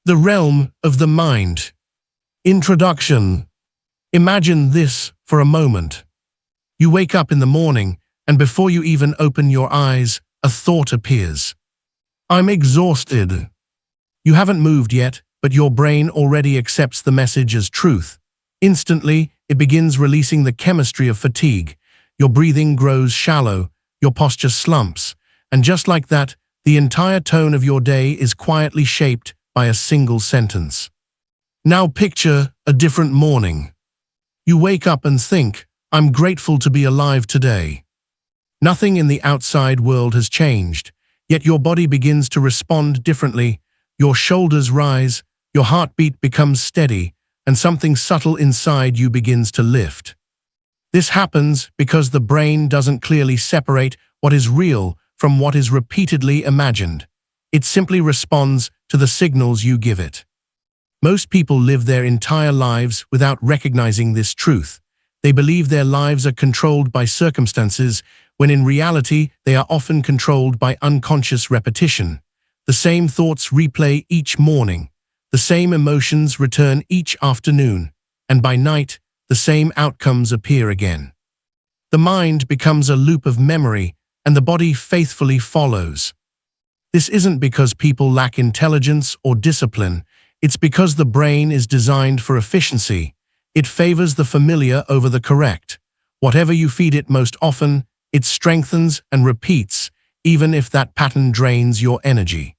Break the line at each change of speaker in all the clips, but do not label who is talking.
The realm of the mind. Introduction. Imagine this for a moment. You wake up in the morning, and before you even open your eyes, a thought appears. I'm exhausted. You haven't moved yet, but your brain already accepts the message as truth. Instantly, it begins releasing the chemistry of fatigue. Your breathing grows shallow, your posture slumps, and just like that, the entire tone of your day is quietly shaped by a single sentence. Now picture a different morning. You wake up and think, I'm grateful to be alive today. Nothing in the outside world has changed, yet your body begins to respond differently. Your shoulders rise, your heartbeat becomes steady, and something subtle inside you begins to lift. This happens because the brain doesn't clearly separate what is real from what is repeatedly imagined. It simply responds to the signals you give it. Most people live their entire lives without recognizing this truth. They believe their lives are controlled by circumstances, when in reality they are often controlled by unconscious repetition. The same thoughts replay each morning, the same emotions return each afternoon, and by night, the same outcomes appear again. The mind becomes a loop of memory, and the body faithfully follows. This isn't because people lack intelligence or discipline, it's because the brain is designed for efficiency. It favors the familiar over the correct. Whatever you feed it most often, it strengthens and repeats, even if that pattern drains your energy.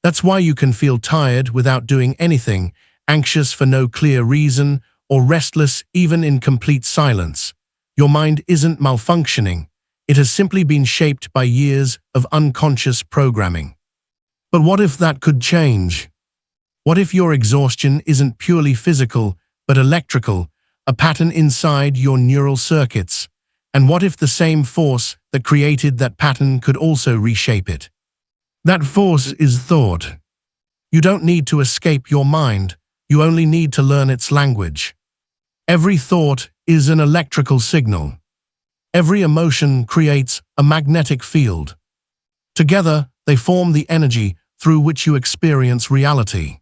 That's why you can feel tired without doing anything, anxious for no clear reason, or restless even in complete silence. Your mind isn't malfunctioning. It has simply been shaped by years of unconscious programming. But what if that could change? What if your exhaustion isn't purely physical, but electrical, a pattern inside your neural circuits? And what if the same force that created that pattern could also reshape it? That force is thought. You don't need to escape your mind, you only need to learn its language. Every thought is an electrical signal. Every emotion creates a magnetic field. Together, they form the energy through which you experience reality.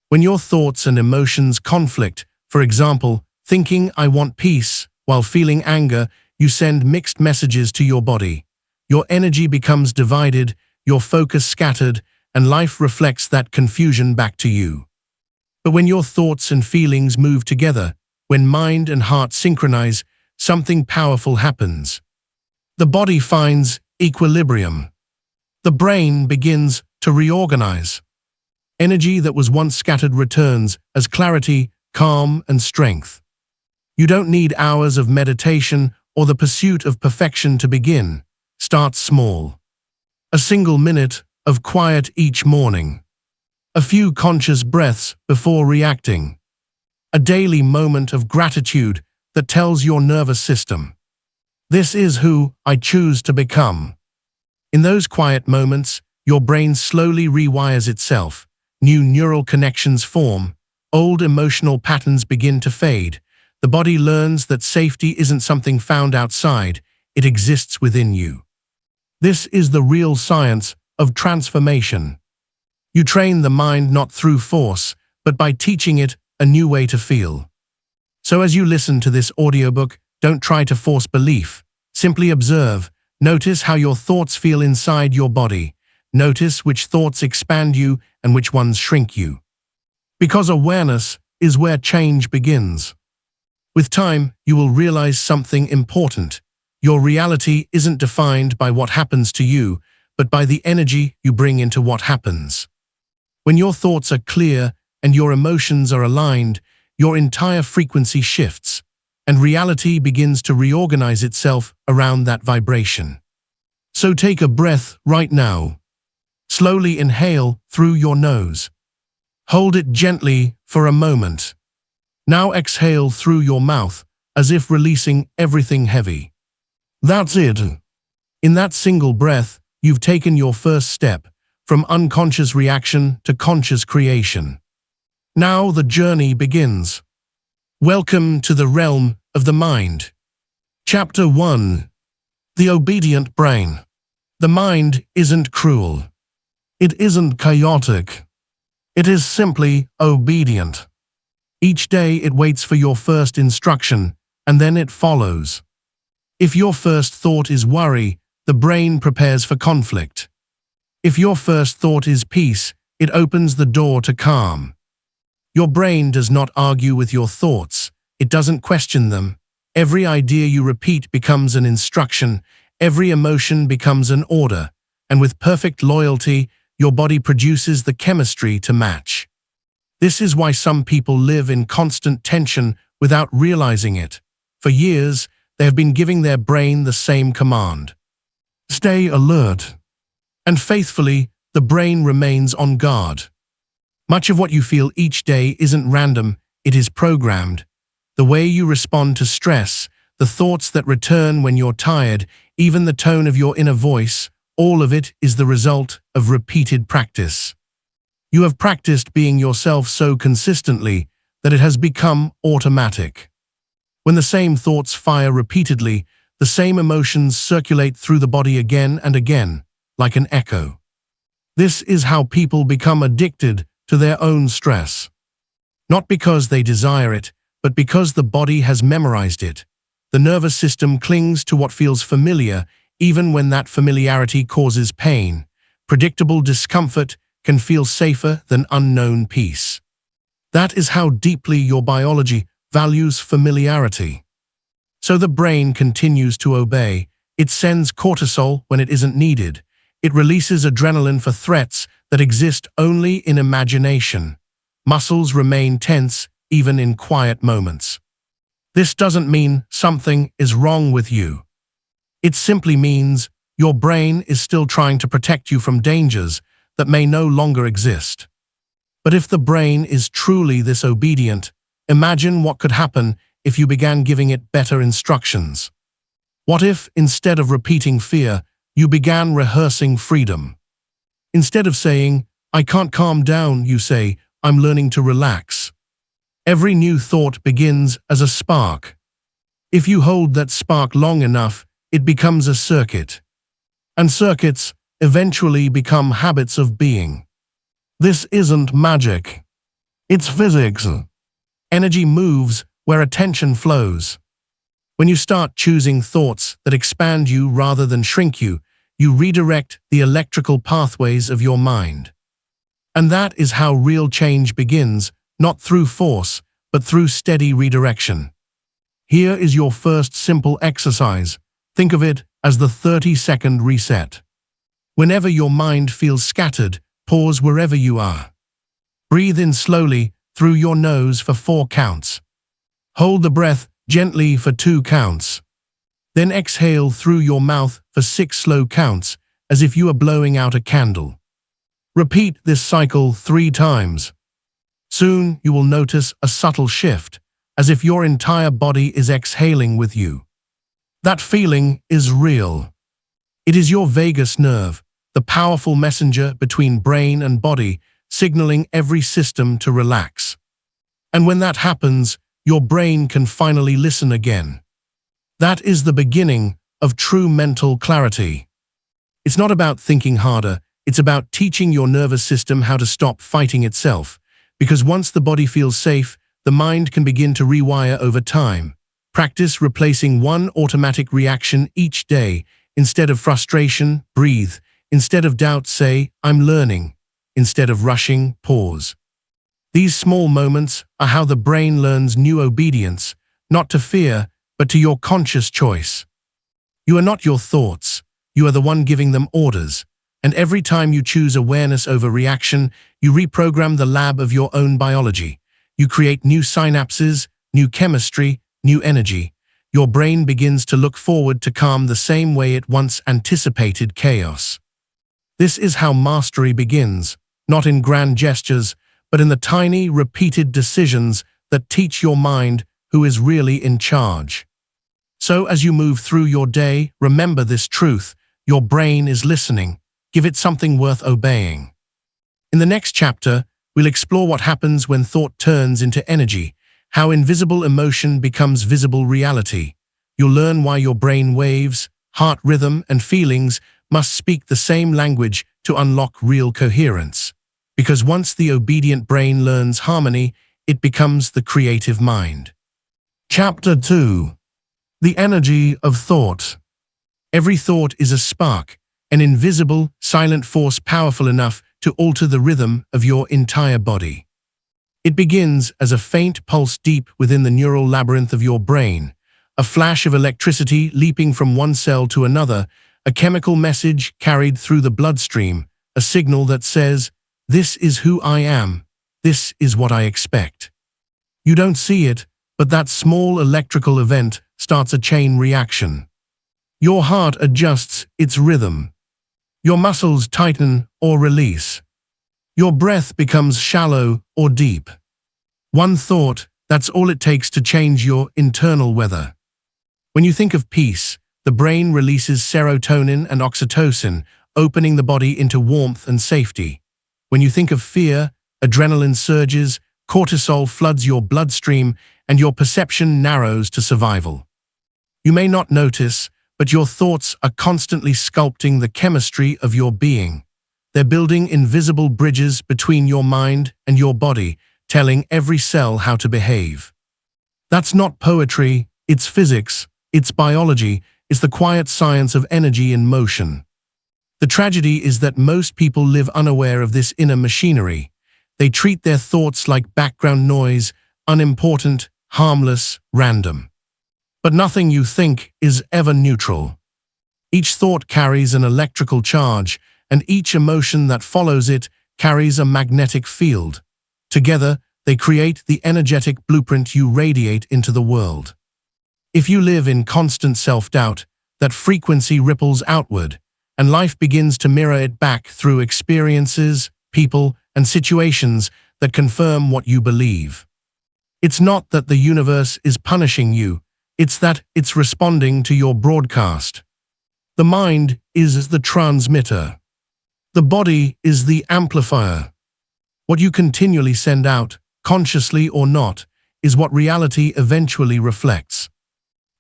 When your thoughts and emotions conflict, for example, thinking I want peace while feeling anger, you send mixed messages to your body. Your energy becomes divided, your focus scattered, and life reflects that confusion back to you. But when your thoughts and feelings move together, when mind and heart synchronize, something powerful happens. The body finds equilibrium. The brain begins to reorganize. Energy that was once scattered returns as clarity, calm, and strength. You don't need hours of meditation or the pursuit of perfection to begin. Start small. A single minute of quiet each morning. A few conscious breaths before reacting. A daily moment of gratitude that tells your nervous system, this is who I choose to become. In those quiet moments, your brain slowly rewires itself. New neural connections form. Old emotional patterns begin to fade. The body learns that safety isn't something found outside, it exists within you. This is the real science of transformation. You train the mind not through force, but by teaching it a new way to feel. So as you listen to this audiobook, don't try to force belief. Simply observe. Notice how your thoughts feel inside your body. Notice which thoughts expand you and which ones shrink you. Because awareness is where change begins. With time, you will realize something important. Your reality isn't defined by what happens to you, but by the energy you bring into what happens. When your thoughts are clear and your emotions are aligned, your entire frequency shifts, and reality begins to reorganize itself around that vibration. So take a breath right now. Slowly inhale through your nose. Hold it gently for a moment. Now exhale through your mouth, as if releasing everything heavy. That's it. In that single breath, you've taken your first step, from unconscious reaction to conscious creation. Now the journey begins. Welcome to the realm of the mind. Chapter 1. The obedient brain. The mind isn't cruel. It isn't chaotic. It is simply obedient. Each day it waits for your first instruction, and then it follows. If your first thought is worry, the brain prepares for conflict. If your first thought is peace, it opens the door to calm. Your brain does not argue with your thoughts. It doesn't question them. Every idea you repeat becomes an instruction. Every emotion becomes an order. And with perfect loyalty, your body produces the chemistry to match. This is why some people live in constant tension without realizing it. For years, they have been giving their brain the same command. Stay alert. And faithfully, the brain remains on guard. Much of what you feel each day isn't random, it is programmed. The way you respond to stress, the thoughts that return when you're tired, even the tone of your inner voice, all of it is the result of repeated practice. You have practiced being yourself so consistently that it has become automatic. When the same thoughts fire repeatedly, the same emotions circulate through the body again and again, like an echo. This is how people become addicted to their own stress. Not because they desire it, but because the body has memorized it. The nervous system clings to what feels familiar, even when that familiarity causes pain. Predictable discomfort can feel safer than unknown peace. That is how deeply your biology values familiarity. So the brain continues to obey. It sends cortisol when it isn't needed. It releases adrenaline for threats that exist only in imagination. Muscles remain tense even in quiet moments. This doesn't mean something is wrong with you. It simply means your brain is still trying to protect you from dangers that may no longer exist. But if the brain is truly this obedient, imagine what could happen if you began giving it better instructions. What if, instead of repeating fear, you began rehearsing freedom? Instead of saying, "I can't calm down," you say, "I'm learning to relax." Every new thought begins as a spark. If you hold that spark long enough, it becomes a circuit. And circuits eventually become habits of being. This isn't magic. It's physics. Energy moves where attention flows. When you start choosing thoughts that expand you rather than shrink you, you redirect the electrical pathways of your mind. And that is how real change begins, not through force, but through steady redirection. Here is your first simple exercise. Think of it as the 30-second reset. Whenever your mind feels scattered, pause wherever you are. Breathe in slowly through your nose for 4 counts. Hold the breath gently for 2 counts. Then exhale through your mouth for 6 slow counts, as if you are blowing out a candle. Repeat this cycle 3 times. Soon you will notice a subtle shift, as if your entire body is exhaling with you. That feeling is real. It is your vagus nerve, the powerful messenger between brain and body, signaling every system to relax. And when that happens, your brain can finally listen again. That is the beginning of true mental clarity. It's not about thinking harder, it's about teaching your nervous system how to stop fighting itself. Because once the body feels safe, the mind can begin to rewire over time. Practice replacing one automatic reaction each day. Instead of frustration, breathe. Instead of doubt, say, "I'm learning." Instead of rushing, pause. These small moments are how the brain learns new obedience, not to fear, but to your conscious choice. You are not your thoughts. You are the one giving them orders. And every time you choose awareness over reaction, you reprogram the lab of your own biology. You create new synapses, new chemistry, new energy. Your brain begins to look forward to calm the same way it once anticipated chaos. This is how mastery begins, not in grand gestures, but in the tiny, repeated decisions that teach your mind who is really in charge. So as you move through your day, remember this truth: your brain is listening. Give it something worth obeying. In the next chapter, we'll explore what happens when thought turns into energy, how invisible emotion becomes visible reality. You'll learn why your brain waves, heart rhythm, and feelings must speak the same language to unlock real coherence. because once the obedient brain learns harmony, it becomes the creative mind. Chapter 2. The energy of thought. Every thought is a spark, an invisible, silent force powerful enough to alter the rhythm of your entire body. It begins as a faint pulse deep within the neural labyrinth of your brain, a flash of electricity leaping from one cell to another, a chemical message carried through the bloodstream, a signal that says, "This is who I am. This is what I expect." You don't see it, but that small electrical event starts a chain reaction. Your heart adjusts its rhythm. Your muscles tighten or release. Your breath becomes shallow or deep. One thought, that's all it takes to change your internal weather. When you think of peace, the brain releases serotonin and oxytocin, opening the body into warmth and safety. When you think of fear, adrenaline surges, cortisol floods your bloodstream, and your perception narrows to survival. You may not notice, but your thoughts are constantly sculpting the chemistry of your being. They're building invisible bridges between your mind and your body, telling every cell how to behave. That's not poetry, it's physics, it's biology, it's the quiet science of energy in motion. The tragedy is that most people live unaware of this inner machinery. They treat their thoughts like background noise, unimportant, harmless, random. But nothing you think is ever neutral. Each thought carries an electrical charge, and each emotion that follows it carries a magnetic field. Together, they create the energetic blueprint you radiate into the world. If you live in constant self-doubt, that frequency ripples outward, and life begins to mirror it back through experiences, people, and situations that confirm what you believe. It's not that the universe is punishing you, it's that it's responding to your broadcast. The mind is the transmitter. The body is the amplifier. What you continually send out, consciously or not, is what reality eventually reflects.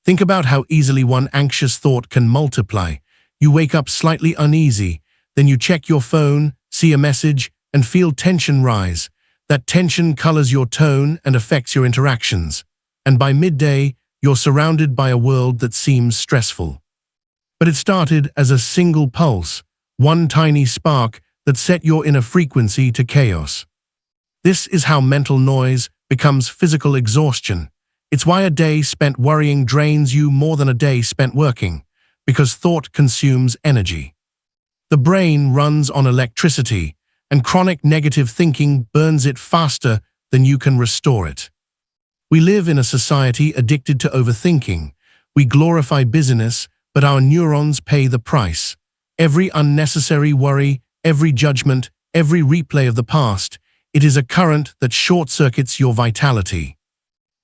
Think about how easily one anxious thought can multiply. You wake up slightly uneasy, then you check your phone, see a message, and feel tension rise. That tension colors your tone and affects your interactions. And by midday, you're surrounded by a world that seems stressful. But it started as a single pulse, one tiny spark that set your inner frequency to chaos. This is how mental noise becomes physical exhaustion. It's why a day spent worrying drains you more than a day spent working, because thought consumes energy. The brain runs on electricity, and chronic negative thinking burns it faster than you can restore it. We live in a society addicted to overthinking. We glorify busyness, but our neurons pay the price. Every unnecessary worry, every judgment, every replay of the past, it is a current that short-circuits your vitality.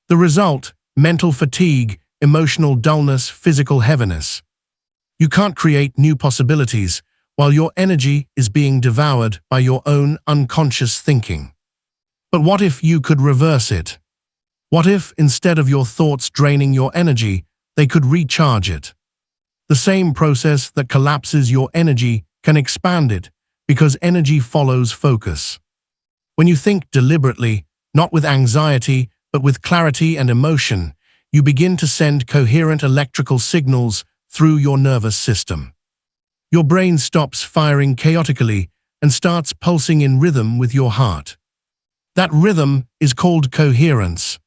The result, mental fatigue, emotional dullness, physical heaviness. You can't create new possibilities while your energy is being devoured by your own unconscious thinking. But what if you could reverse it? What if, instead of your thoughts draining your energy, they could recharge it? The same process that collapses your energy can expand it, because energy follows focus. When you think deliberately, not with anxiety, but with clarity and emotion, you begin to send coherent electrical signals through your nervous system. Your brain stops firing chaotically and starts pulsing in rhythm with your heart. That rhythm is called coherence.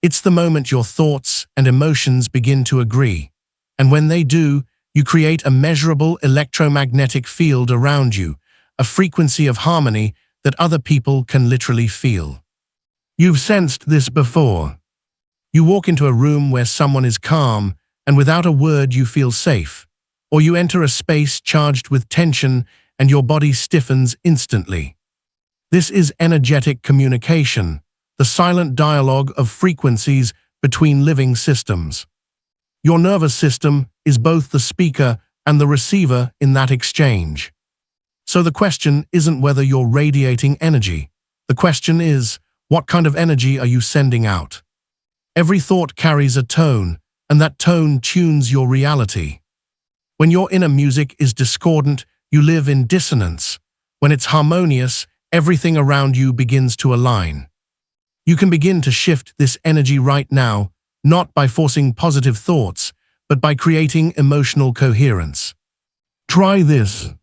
It's the moment your thoughts and emotions begin to agree. And when they do, you create a measurable electromagnetic field around you, a frequency of harmony that other people can literally feel. You've sensed this before. You walk into a room where someone is calm, and without a word you feel safe. Or you enter a space charged with tension, and your body stiffens instantly. This is energetic communication, the silent dialogue of frequencies between living systems. Your nervous system is both the speaker and the receiver in that exchange. So the question isn't whether you're radiating energy. The question is, what kind of energy are you sending out? Every thought carries a tone, and that tone tunes your reality. When your inner music is discordant, you live in dissonance. When it's harmonious, everything around you begins to align. You can begin to shift this energy right now, not by forcing positive thoughts, but by creating emotional coherence. Try this.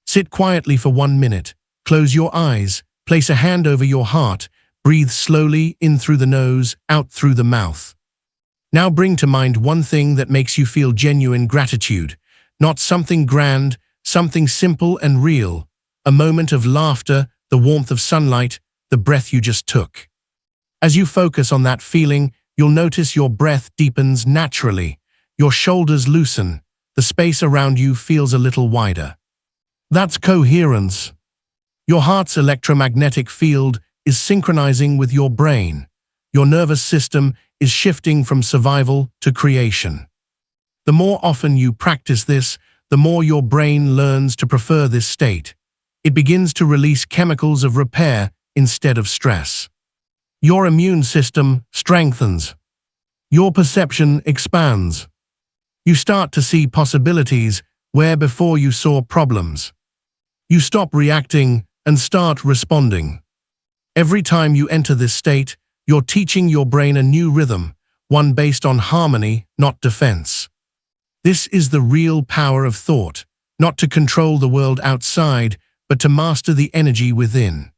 Sit quietly for 1 minute, close your eyes, place a hand over your heart, breathe slowly in through the nose, out through the mouth. Now bring to mind one thing that makes you feel genuine gratitude, not something grand, something simple and real, a moment of laughter, the warmth of sunlight, the breath you just took. As you focus on that feeling, you'll notice your breath deepens naturally, your shoulders loosen, the space around you feels a little wider. That's coherence. Your heart's electromagnetic field is synchronizing with your brain. Your nervous system is shifting from survival to creation. The more often you practice this, the more your brain learns to prefer this state. It begins to release chemicals of repair instead of stress. Your immune system strengthens. Your perception expands. You start to see possibilities where before you saw problems. You stop reacting and start responding. Every time you enter this state, you're teaching your brain a new rhythm, one based on harmony, not defense. This is the real power of thought, not to control the world outside, but to master the energy within.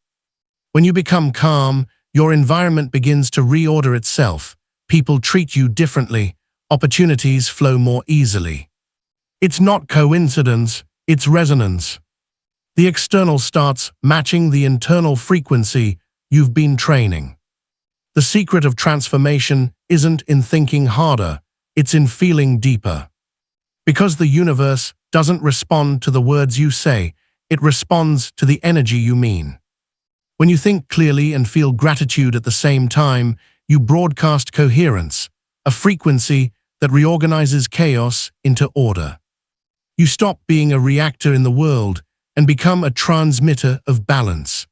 When you become calm, your environment begins to reorder itself. People treat you differently. Opportunities flow more easily. It's not coincidence, it's resonance. The external starts matching the internal frequency you've been training. The secret of transformation isn't in thinking harder, it's in feeling deeper. Because the universe doesn't respond to the words you say, it responds to the energy you mean. When you think clearly and feel gratitude at the same time, you broadcast coherence, a frequency that reorganizes chaos into order. You stop being a reactor in the world and become a transmitter of balance.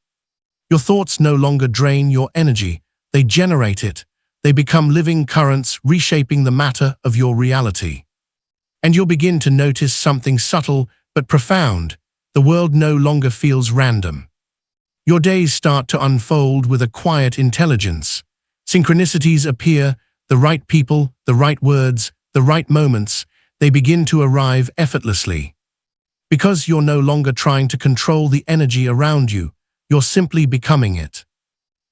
Your thoughts no longer drain your energy, they generate it. They become living currents reshaping the matter of your reality. And you'll begin to notice something subtle but profound. The world no longer feels random. Your days start to unfold with a quiet intelligence. Synchronicities appear, the right people, the right words, the right moments, they begin to arrive effortlessly. Because you're no longer trying to control the energy around you, you're simply becoming it.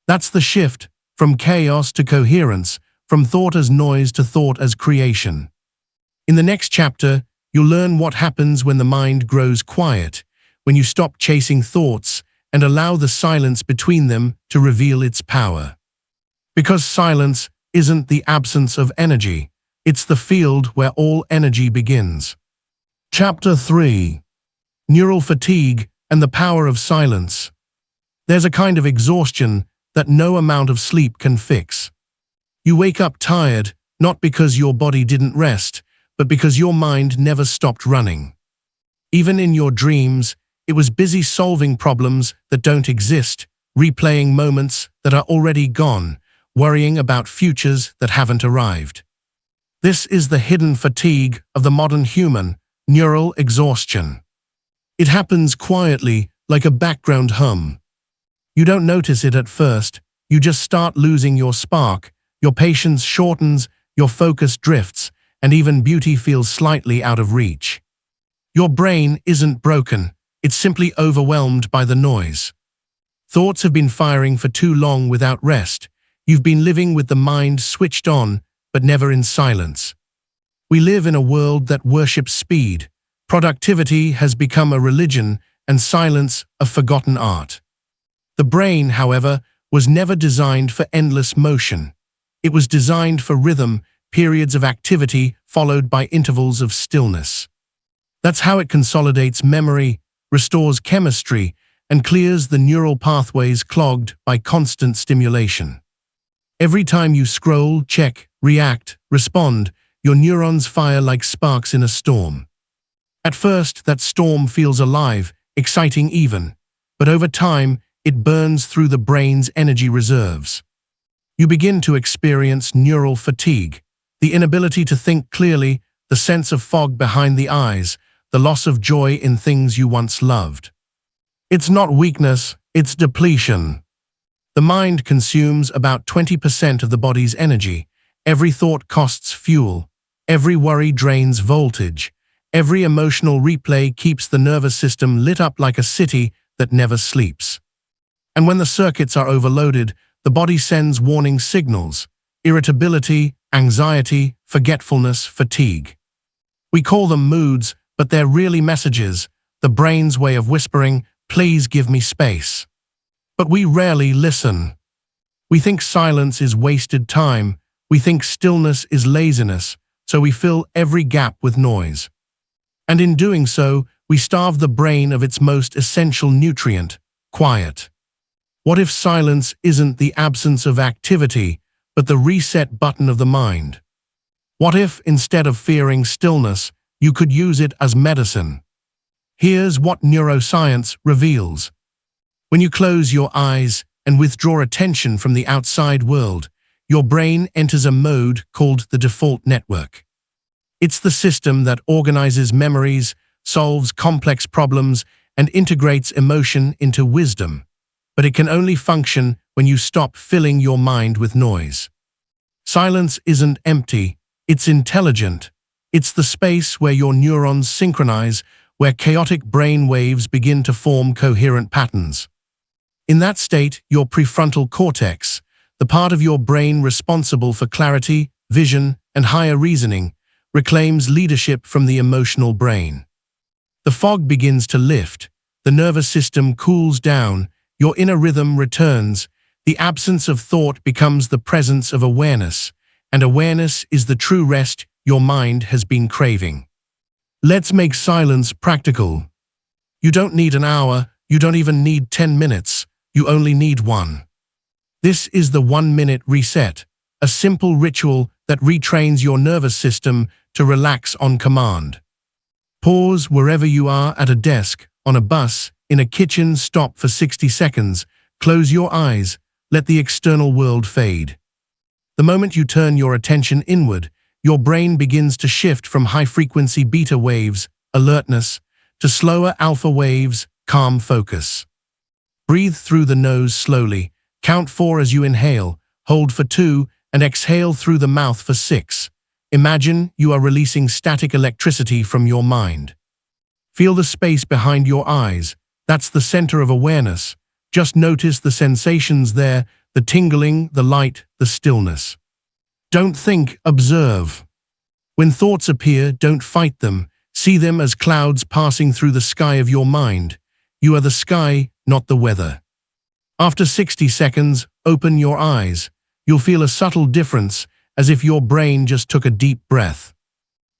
That's the shift, from chaos to coherence, from thought as noise to thought as creation. In the next chapter, you'll learn what happens when the mind grows quiet, when you stop chasing thoughts and allow the silence between them to reveal its power. Because silence isn't the absence of energy, it's the field where all energy begins. Chapter 3. Neural fatigue and the power of silence. There's a kind of exhaustion that no amount of sleep can fix. You wake up tired, not because your body didn't rest, but because your mind never stopped running. Even in your dreams, it was busy solving problems that don't exist, replaying moments that are already gone, worrying about futures that haven't arrived. This is the hidden fatigue of the modern human, neural exhaustion. It happens quietly, like a background hum. You don't notice it at first, you just start losing your spark, your patience shortens, your focus drifts, and even beauty feels slightly out of reach. Your brain isn't broken, it's simply overwhelmed by the noise. Thoughts have been firing for too long without rest. You've been living with the mind switched on, but never in silence. We live in a world that worships speed. Productivity has become a religion and silence a forgotten art. The brain, however, was never designed for endless motion. It was designed for rhythm, periods of activity followed by intervals of stillness. That's how it consolidates memory, restores chemistry, and clears the neural pathways clogged by constant stimulation. Every time you scroll, check, react, respond, your neurons fire like sparks in a storm. At first, that storm feels alive, exciting even, but over time, it burns through the brain's energy reserves. You begin to experience neural fatigue, the inability to think clearly, the sense of fog behind the eyes, the loss of joy in things you once loved. It's not weakness, It's depletion. The mind consumes about 20% of the body's energy. Every thought costs fuel. Every worry drains voltage. Every emotional replay keeps the nervous system lit up like a city that never sleeps. And when the circuits are overloaded, the body sends warning signals: irritability, anxiety, forgetfulness, fatigue. We call them moods, but they're really messages, the brain's way of whispering, "Please give me space." But we rarely listen. We think silence is wasted time. We think stillness is laziness, so we fill every gap with noise. And in doing so, we starve the brain of its most essential nutrient, quiet. What if silence isn't the absence of activity, but the reset button of the mind? What if, instead of fearing stillness, you could use it as medicine? Here's what neuroscience reveals. When you close your eyes and withdraw attention from the outside world, your brain enters a mode called the default network. It's the system that organizes memories, solves complex problems, and integrates emotion into wisdom. But it can only function when you stop filling your mind with noise. Silence isn't empty, it's intelligent. It's the space where your neurons synchronize, where chaotic brain waves begin to form coherent patterns. In that state, your prefrontal cortex, the part of your brain responsible for clarity, vision, and higher reasoning, reclaims leadership from the emotional brain. The fog begins to lift, the nervous system cools down, your inner rhythm returns, the absence of thought becomes the presence of awareness, and awareness is the true rest your mind has been craving. Let's make silence practical. You don't need an hour, you don't even need 10 minutes, you only need one. This is the 1-minute reset, a simple ritual that retrains your nervous system to relax on command. Pause wherever you are, at a desk, on a bus, in a kitchen. Stop for 60 seconds, close your eyes, let the external world fade. The moment you turn your attention inward, your brain begins to shift from high-frequency beta waves, alertness, to slower alpha waves, calm focus. Breathe through the nose slowly, count 4 as you inhale, hold for 2, and exhale through the mouth for 6. Imagine you are releasing static electricity from your mind. Feel the space behind your eyes. That's the center of awareness. Just notice the sensations there, the tingling, the light, the stillness. Don't think, observe. When thoughts appear, don't fight them. See them as clouds passing through the sky of your mind. You are the sky, not the weather. After 60 seconds, open your eyes. You'll feel a subtle difference, as if your brain just took a deep breath.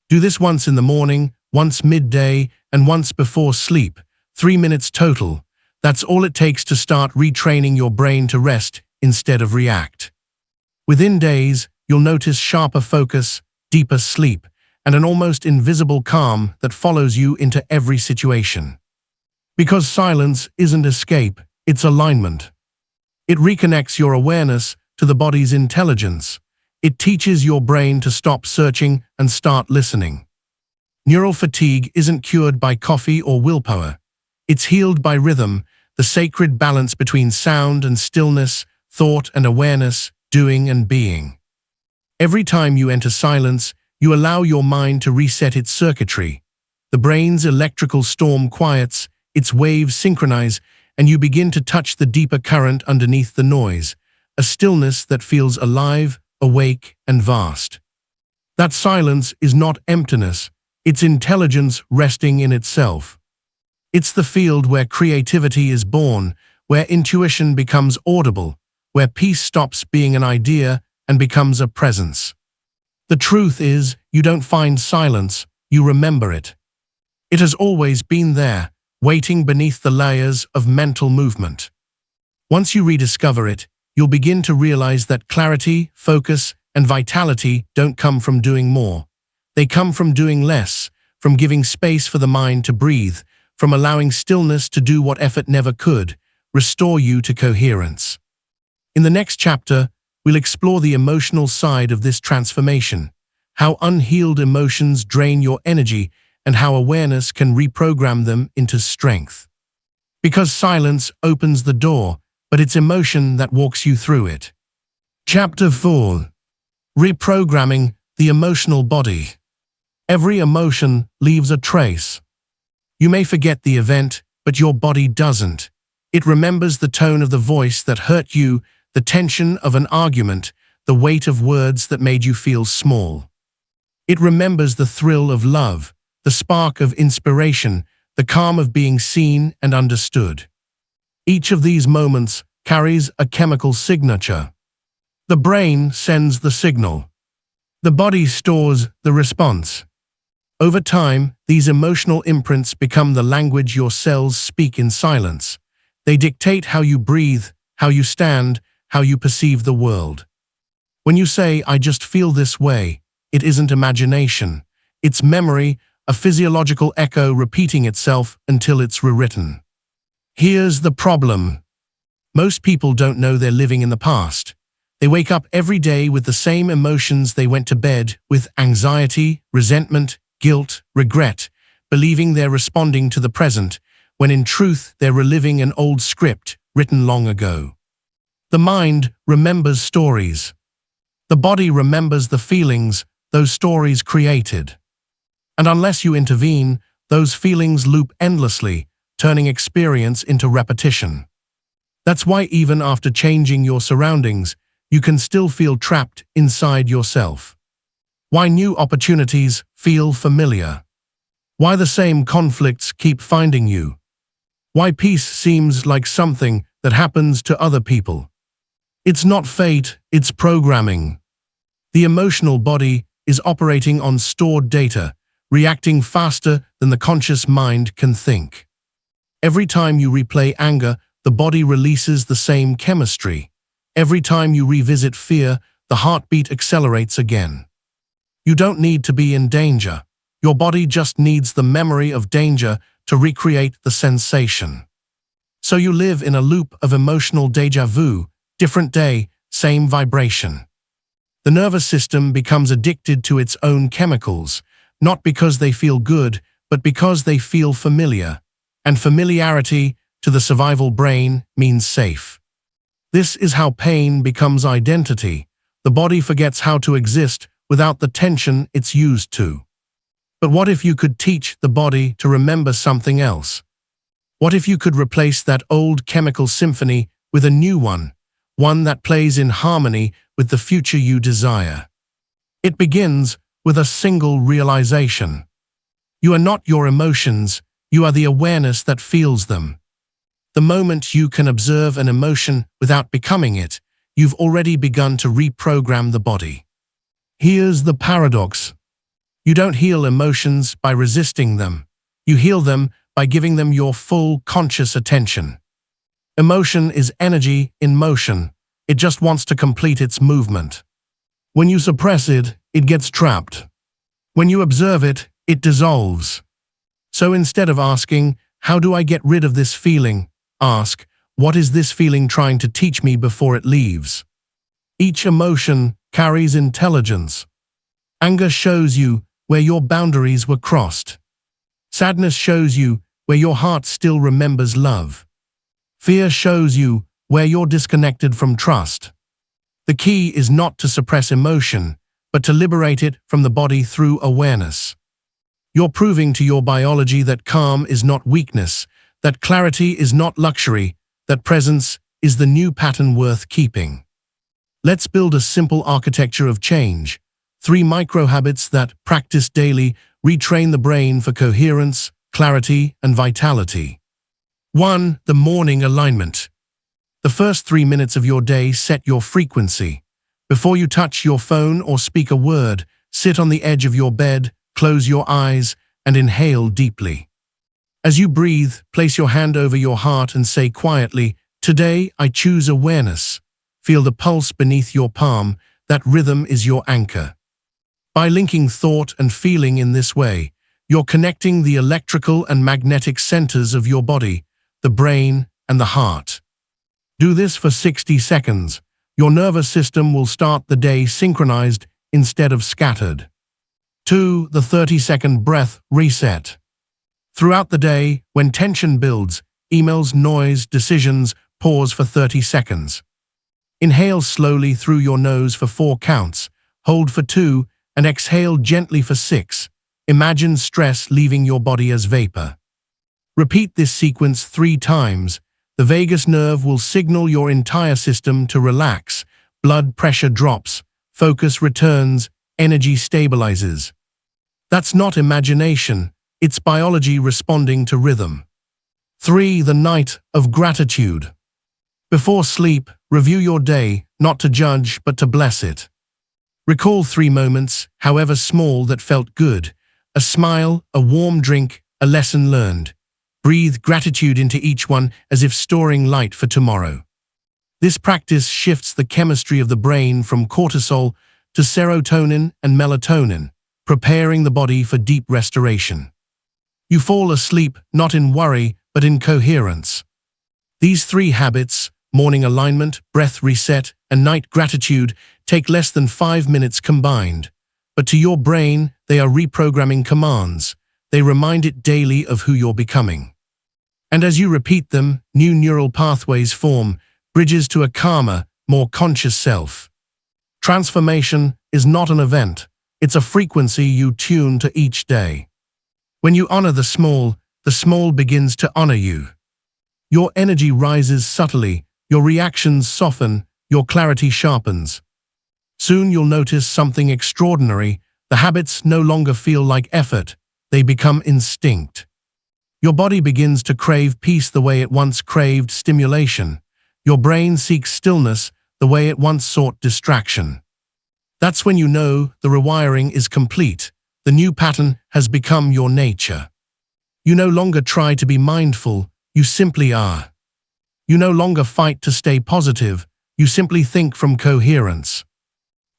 Do this once in the morning, once midday, and once before sleep. 3 minutes total. That's all it takes to start retraining your brain to rest instead of react. Within days, you'll notice sharper focus, deeper sleep, and an almost invisible calm that follows you into every situation. Because silence isn't escape, it's alignment. It reconnects your awareness to the body's intelligence. It teaches your brain to stop searching and start listening. Neural fatigue isn't cured by coffee or willpower. It's healed by rhythm, the sacred balance between sound and stillness, thought and awareness, doing and being. Every time you enter silence, you allow your mind to reset its circuitry. The brain's electrical storm quiets, its waves synchronize, and you begin to touch the deeper current underneath the noise, a stillness that feels alive, awake, and vast. That silence is not emptiness, it's intelligence resting in itself. It's the field where creativity is born, where intuition becomes audible, where peace stops being an idea and becomes a presence. The truth is, you don't find silence, you remember it. It has always been there, waiting beneath the layers of mental movement. Once you rediscover it, you'll begin to realize that clarity, focus, and vitality don't come from doing more. They come from doing less, from giving space for the mind to breathe, from allowing stillness to do what effort never could, restore you to coherence. In the next chapter, we'll explore the emotional side of this transformation, how unhealed emotions drain your energy and how awareness can reprogram them into strength. Because silence opens the door, but it's emotion that walks you through it. Chapter 4. Reprogramming the emotional body. Every emotion leaves a trace. You may forget the event, but your body doesn't. It remembers the tone of the voice that hurt you, the tension of an argument, the weight of words that made you feel small. It remembers the thrill of love, the spark of inspiration, the calm of being seen and understood. Each of these moments carries a chemical signature. The brain sends the signal. The body stores the response. Over time, these emotional imprints become the language your cells speak in silence. They dictate how you breathe, how you stand, how you perceive the world. When you say, "I just feel this way," it isn't imagination. It's memory, a physiological echo repeating itself until it's rewritten. Here's the problem. Most people don't know they're living in the past. They wake up every day with the same emotions they went to bed with: anxiety, resentment, guilt, regret, believing they're responding to the present, when in truth they're reliving an old script written long ago. The mind remembers stories. The body remembers the feelings those stories created. And unless you intervene, those feelings loop endlessly, turning experience into repetition. That's why even after changing your surroundings, you can still feel trapped inside yourself. Why new opportunities feel familiar. Why the same conflicts keep finding you. Why peace seems like something that happens to other people. It's not fate, it's programming. The emotional body is operating on stored data, reacting faster than the conscious mind can think. Every time you replay anger, the body releases the same chemistry. Every time you revisit fear, the heartbeat accelerates again. You don't need to be in danger. Your body just needs the memory of danger to recreate the sensation. So you live in a loop of emotional déjà vu, different day, same vibration. The nervous system becomes addicted to its own chemicals, not because they feel good, but because they feel familiar. And familiarity, to the survival brain, means safe. This is how pain becomes identity. The body forgets how to exist without the tension it's used to. But what if you could teach the body to remember something else? What if you could replace that old chemical symphony with a new one that plays in harmony with the future you desire? It begins with a single realization. You are not your emotions, you are the awareness that feels them. The moment you can observe an emotion without becoming it, you've already begun to reprogram the body. Here's the paradox. You don't heal emotions by resisting them. You heal them by giving them your full conscious attention. Emotion is energy in motion. It just wants to complete its movement. When you suppress it, it gets trapped. When you observe it, it dissolves. So instead of asking, "How do I get rid of this feeling?" ask, "What is this feeling trying to teach me before it leaves?" Each emotion carries intelligence. Anger shows you where your boundaries were crossed. Sadness shows you where your heart still remembers love. Fear shows you where you're disconnected from trust. The key is not to suppress emotion, but to liberate it from the body through awareness. You're proving to your biology that calm is not weakness, that clarity is not luxury, that presence is the new pattern worth keeping. Let's build a simple architecture of change. 3 micro-habits that, practiced daily, retrain the brain for coherence, clarity, and vitality. 1. The morning alignment. The first 3 minutes of your day set your frequency. Before you touch your phone or speak a word, sit on the edge of your bed, close your eyes, and inhale deeply. As you breathe, place your hand over your heart and say quietly, "Today I choose awareness." Feel the pulse beneath your palm. That rhythm is your anchor. By linking thought and feeling in this way, you're connecting the electrical and magnetic centers of your body, the brain and the heart. Do this for 60 seconds. Your nervous system will start the day synchronized instead of scattered. 2. The 30-second breath reset. Throughout the day, when tension builds, emails, noise, decisions. Pause for 30 seconds. Inhale slowly through your nose for 4 counts, hold for 2, and exhale gently for 6. Imagine stress leaving your body as vapor. Repeat this sequence 3 times. The vagus nerve will signal your entire system to relax. Blood pressure drops, focus returns, energy stabilizes. That's not imagination, it's biology responding to rhythm. 3. The night of gratitude. Before sleep, review your day, not to judge but to bless it. Recall 3 moments, however small, that felt good. A smile, a warm drink, a lesson learned. Breathe gratitude into each one as if storing light for tomorrow. This practice shifts the chemistry of the brain from cortisol to serotonin and melatonin, preparing the body for deep restoration. You fall asleep not in worry but in coherence. These 3 habits, morning alignment, breath reset, and night gratitude, take less than 5 minutes combined. But to your brain, they are reprogramming commands. They remind it daily of who you're becoming. And as you repeat them, new neural pathways form, bridges to a calmer, more conscious self. Transformation is not an event. It's a frequency you tune to each day. When you honor the small begins to honor you. Your energy rises subtly, your reactions soften, your clarity sharpens. Soon you'll notice something extraordinary. The habits no longer feel like effort, they become instinct. Your body begins to crave peace the way it once craved stimulation. Your brain seeks stillness the way it once sought distraction. That's when you know the rewiring is complete. The new pattern has become your nature. You no longer try to be mindful, you simply are. You no longer fight to stay positive, you simply think from coherence.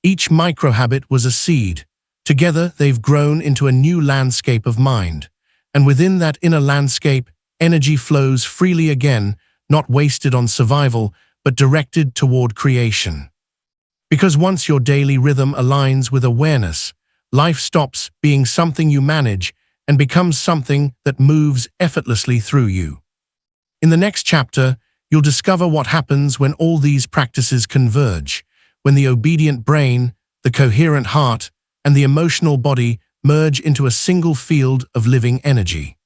Each micro-habit was a seed. Together, they've grown into a new landscape of mind. And within that inner landscape, energy flows freely again, not wasted on survival, but directed toward creation. Because once your daily rhythm aligns with awareness, life stops being something you manage and becomes something that moves effortlessly through you. In the next chapter, you'll discover what happens when all these practices converge, when the obedient brain, the coherent heart, and the emotional body merge into a single field of living energy.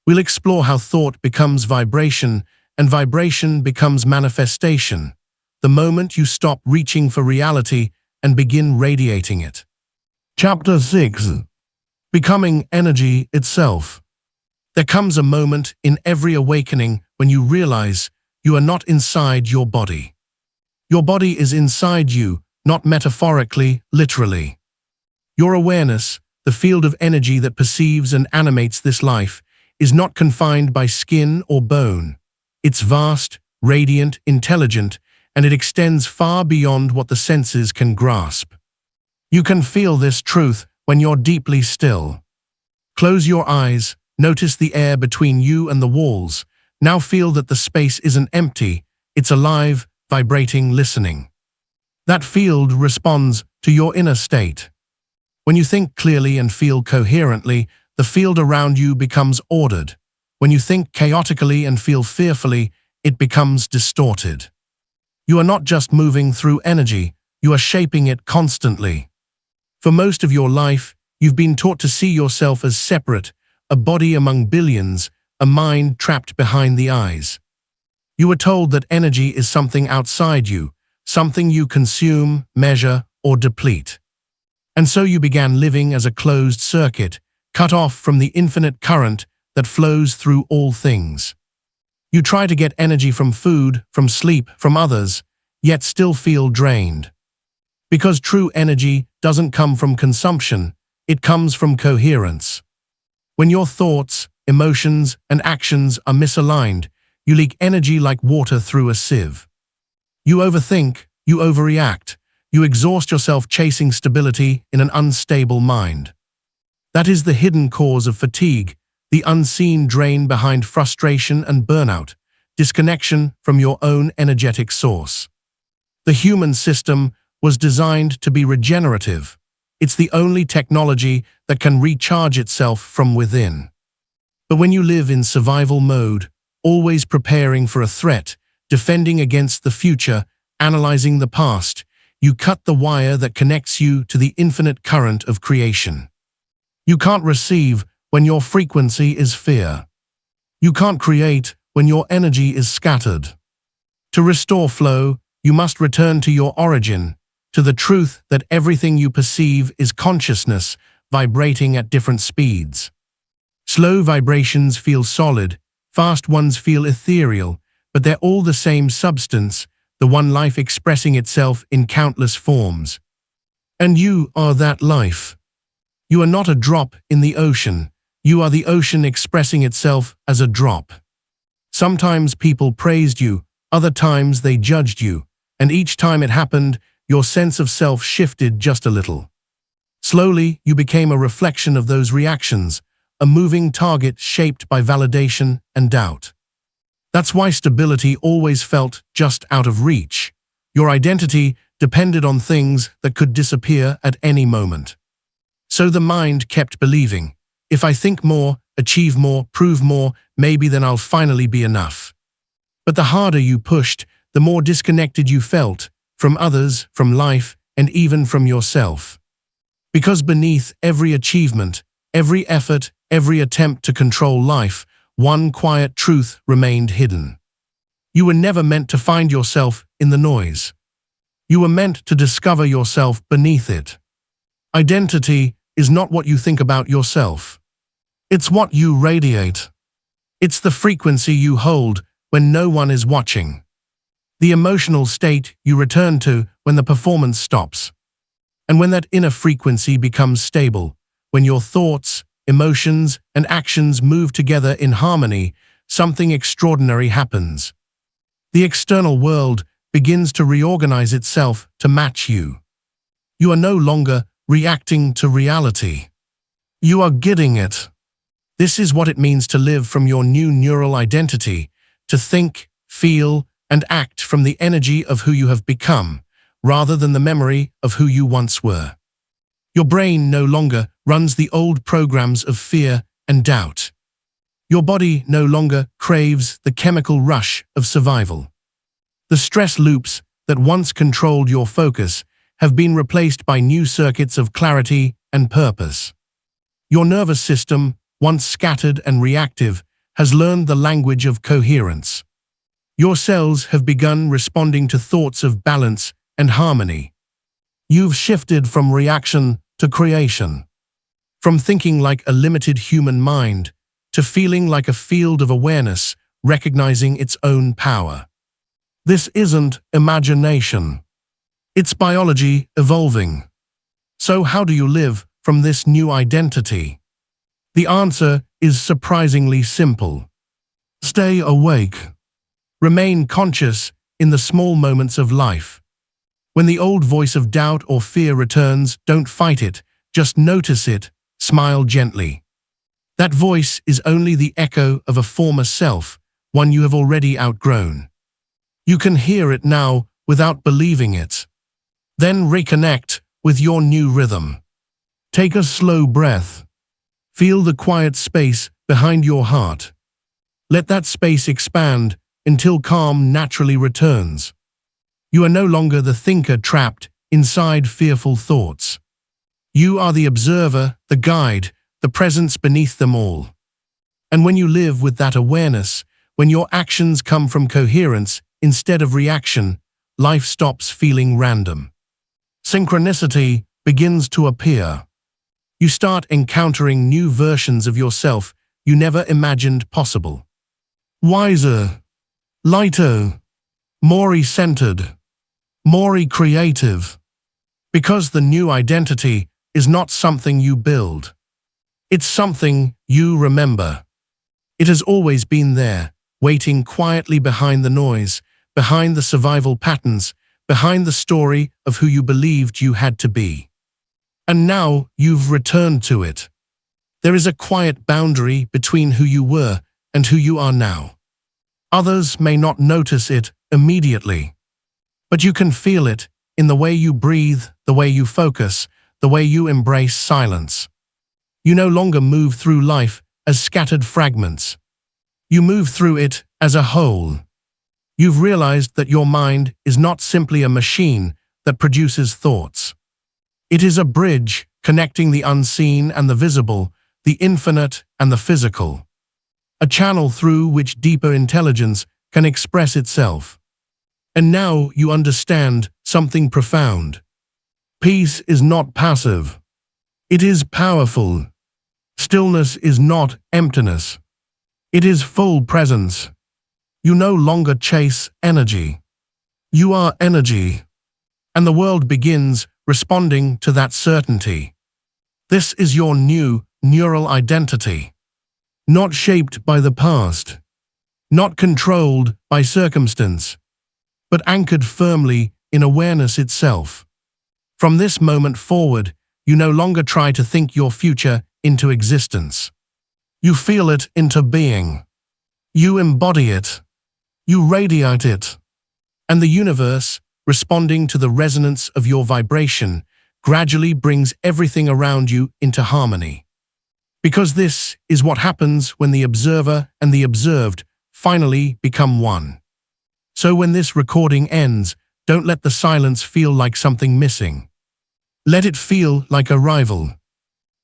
We'll explore how thought becomes vibration and vibration becomes manifestation, the moment you stop reaching for reality and begin radiating it. Chapter 6. Becoming energy itself. There comes a moment in every awakening when you realize you are not inside your body. Your body is inside you, not metaphorically, literally. Your awareness, the field of energy that perceives and animates this life, is not confined by skin or bone. It's vast, radiant, intelligent, and it extends far beyond what the senses can grasp. You can feel this truth when you're deeply still. Close your eyes, notice the air between you and the walls. Now feel that the space isn't empty, it's alive, vibrating, listening. That field responds to your inner state. When you think clearly and feel coherently, the field around you becomes ordered. When you think chaotically and feel fearfully, it becomes distorted. You are not just moving through energy, you are shaping it constantly. For most of your life, you've been taught to see yourself as separate, a body among billions, a mind trapped behind the eyes. You were told that energy is something outside you, something you consume, measure, or deplete. And so you began living as a closed circuit, cut off from the infinite current that flows through all things. You try to get energy from food, from sleep, from others, yet still feel drained. Because true energy doesn't come from consumption, it comes from coherence. When your thoughts, emotions, and actions are misaligned, you leak energy like water through a sieve. You overthink, you overreact, you exhaust yourself chasing stability in an unstable mind. That is the hidden cause of fatigue, the unseen drain behind frustration and burnout, disconnection from your own energetic source. The human system was designed to be regenerative. It's the only technology that can recharge itself from within. But when you live in survival mode, always preparing for a threat, defending against the future, analyzing the past. You cut the wire that connects you to the infinite current of creation. You can't receive when your frequency is fear. You can't create when your energy is scattered. To restore flow, you must return to your origin, to the truth that everything you perceive is consciousness vibrating at different speeds. Slow vibrations feel solid, fast ones feel ethereal, but they're all the same substance, the one life expressing itself in countless forms. And you are that life. You are not a drop in the ocean. You are the ocean expressing itself as a drop. Sometimes people praised you, other times they judged you, and each time it happened, your sense of self shifted just a little. Slowly, you became a reflection of those reactions, a moving target shaped by validation and doubt. That's why stability always felt just out of reach. Your identity depended on things that could disappear at any moment. So the mind kept believing, if I think more, achieve more, prove more, maybe then I'll finally be enough. But the harder you pushed, the more disconnected you felt, from others, from life, and even from yourself. Because beneath every achievement, every effort, every attempt to control life, one quiet truth remained hidden. You were never meant to find yourself in the noise. You were meant to discover yourself beneath it. Identity is not what you think about yourself. It's what you radiate. It's the frequency you hold when no one is watching. The emotional state you return to when the performance stops. And when that inner frequency becomes stable, when your thoughts, emotions, and actions move together in harmony, something extraordinary happens. The external world begins to reorganize itself to match you. You are no longer reacting to reality. You are getting it. This is what it means to live from your new neural identity, to think, feel, and act from the energy of who you have become, rather than the memory of who you once were. Your brain no longer runs the old programs of fear and doubt. Your body no longer craves the chemical rush of survival. The stress loops that once controlled your focus have been replaced by new circuits of clarity and purpose. Your nervous system, once scattered and reactive, has learned the language of coherence. Your cells have begun responding to thoughts of balance and harmony. You've shifted from reaction to creation. From thinking like a limited human mind to feeling like a field of awareness, recognizing its own power. This isn't imagination. It's biology evolving. So how do you live from this new identity? The answer is surprisingly simple. Stay awake. Remain conscious in the small moments of life. When the old voice of doubt or fear returns, don't fight it, just notice it, smile gently. That voice is only the echo of a former self, one you have already outgrown. You can hear it now without believing it. Then reconnect with your new rhythm. Take a slow breath. Feel the quiet space behind your heart. Let that space expand until calm naturally returns. You are no longer the thinker trapped inside fearful thoughts. You are the observer, the guide, the presence beneath them all. And when you live with that awareness, when your actions come from coherence instead of reaction, life stops feeling random. Synchronicity begins to appear. You start encountering new versions of yourself you never imagined possible. Wiser, lighter, more centered, more creative. Because the new identity is not something you build. It's something you remember. It has always been there, waiting quietly behind the noise, behind the survival patterns, behind the story of who you believed you had to be. And now you've returned to it. There is a quiet boundary between who you were and who you are now. Others may not notice it immediately, but you can feel it in the way you breathe, the way you focus, the way you embrace silence. You no longer move through life as scattered fragments. You move through it as a whole. You've realized that your mind is not simply a machine that produces thoughts. It is a bridge connecting the unseen and the visible, the infinite and the physical. A channel through which deeper intelligence can express itself. And now you understand something profound. Peace is not passive. It is powerful. Stillness is not emptiness. It is full presence. You no longer chase energy. You are energy. And the world begins responding to that certainty. This is your new neural identity. Not shaped by the past. Not controlled by circumstance, but anchored firmly in awareness itself. From this moment forward, you no longer try to think your future into existence. You feel it into being. You embody it. You radiate it. And the universe, responding to the resonance of your vibration, gradually brings everything around you into harmony. Because this is what happens when the observer and the observed finally become one. So when this recording ends, don't let the silence feel like something missing. Let it feel like arrival.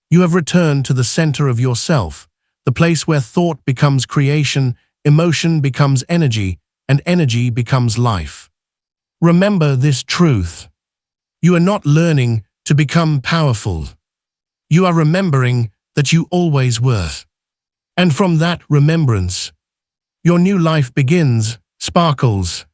You have returned to the center of yourself, the place where thought becomes creation, emotion becomes energy, and energy becomes life. Remember this truth. You are not learning to become powerful. You are remembering that you always were. And from that remembrance, your new life begins, sparkles,